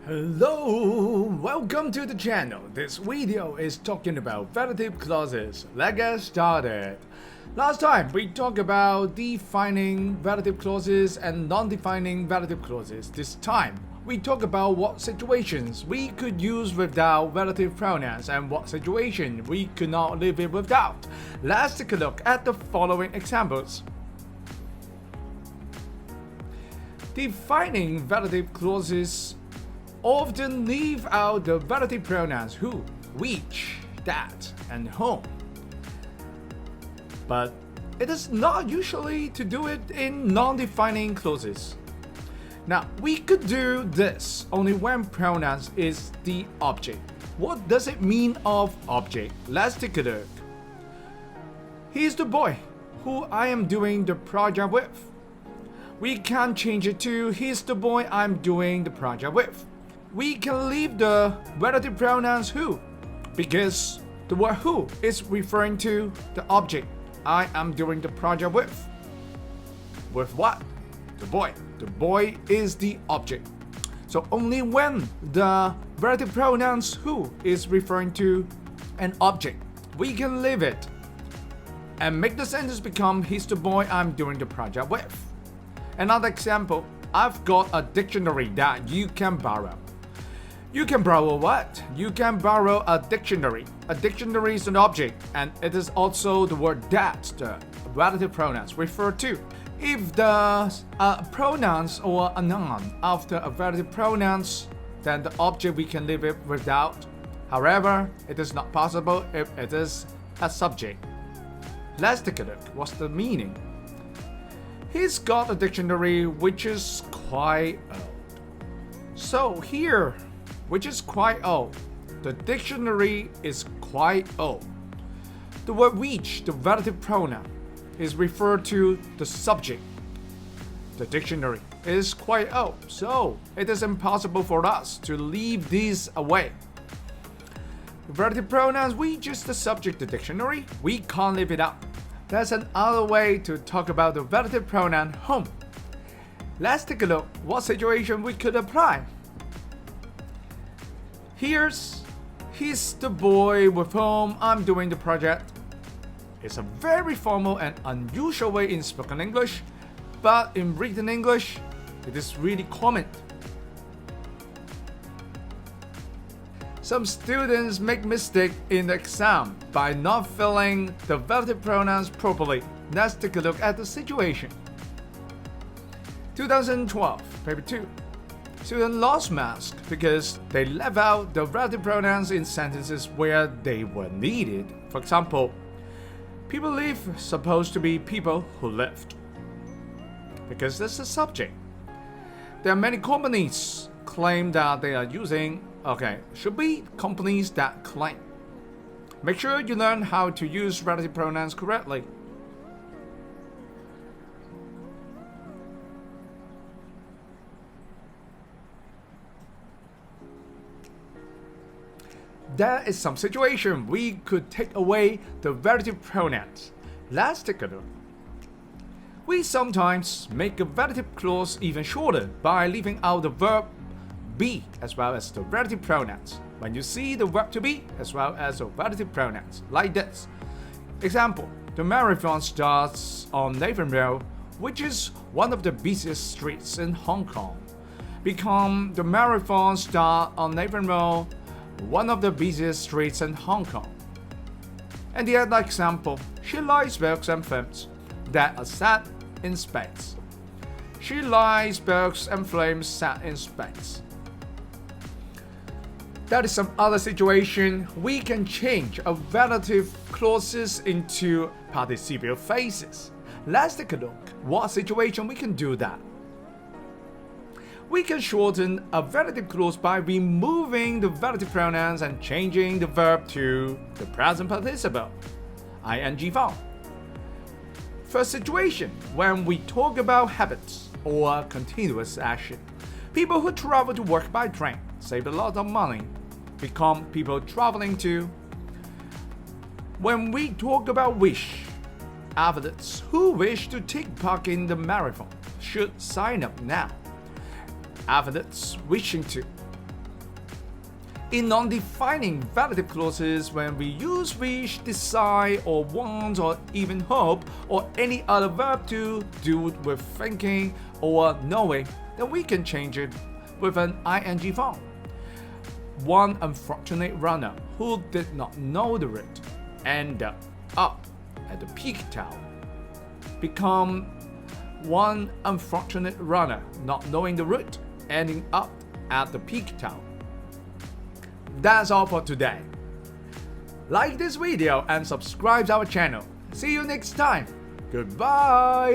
Hello, welcome to the channel. This video is talking about relative clauses. Let's get started. Last time we talked about defining relative clauses and non-defining relative clauses. This time we talk about what situations we could use without relative pronouns and what situation we could not live it without. Let's take a look at the following examples. Defining relative clauses often leave out the relative pronouns who, which, that, and whom. But it is not usually to do it in non-defining clauses. Now, we could do this only when pronouns is the object. What does it mean of object? Let's take a look. He's the boy who I am doing the project with. We can change it to he's the boy I'm doing the project with. We can leave the relative pronouns who, because the word who is referring to the object I am doing the project with. With what? The boy. The boy is the object. So only when the relative pronouns who is referring to an object, we can leave it and make the sentence become he's the boy I'm doing the project with. Another example, I've got a dictionary that you can borrow. You can borrow what? You can borrow a dictionary. A dictionary is an object, and it is also the word that the relative pronouns refer to. If the pronouns or a noun after a relative pronouns, then the object we can leave it without. However, it is not possible if it is a subject. Let's take a look. What's the meaning? He's got a dictionary which is quite old. So here, which is quite old. The dictionary is quite old. The word which, the relative pronoun, is referred to the subject. The dictionary is quite old, so it is impossible for us to leave these away. The relative pronouns, which is the subject, the dictionary, we can't leave it out. That's another way to talk about the relative pronoun whom. Let's take a look what situation we could apply. He's the boy with whom I'm doing the project. It's a very formal and unusual way in spoken English, but in written English, it is really common. Some students make mistake in the exam by not filling the relative pronouns properly. Let's take a look at the situation. 2012, paper 2. Students lost marks because they left out the relative pronouns in sentences where they were needed. For example, people live supposed to be people who lived, because that's the subject. There are many companies claim that they are using, should be companies that claim. Make sure you learn how to use relative pronouns correctly. There is some situation we could take away the relative pronouns. Let's take a look. We sometimes make a relative clause even shorter by leaving out the verb be as well as the relative pronouns. When you see the verb to be as well as the relative pronouns, like this. Example, the marathon starts on Naval Road, which is one of the busiest streets in Hong Kong. Become the marathon start on Naval Road, one of the busiest streets in Hong Kong. And the other example, she likes books and films that are set in space. She likes books and films set in space. That is some other situation. We can change a relative clauses into participial phases. Let's take a look what situation we can do that. We can shorten a relative clause by removing the relative pronouns and changing the verb to the present participle, ing form. First situation, when we talk about habits or continuous action. People who travel to work by train save a lot of money, become people traveling to. When we talk about wish, athletes who wish to take part in the marathon should sign up now. Athletes wishing to. In non-defining relative clauses, when we use wish, desire, or want, or even hope, or any other verb to do with thinking or knowing, then we can change it with an ing form. One unfortunate runner who did not know the route ended up at the peak town. Become one unfortunate runner not knowing the route ending up at the peak town. That's all for today. Like this video and subscribe to our channel. See you next time. Goodbye.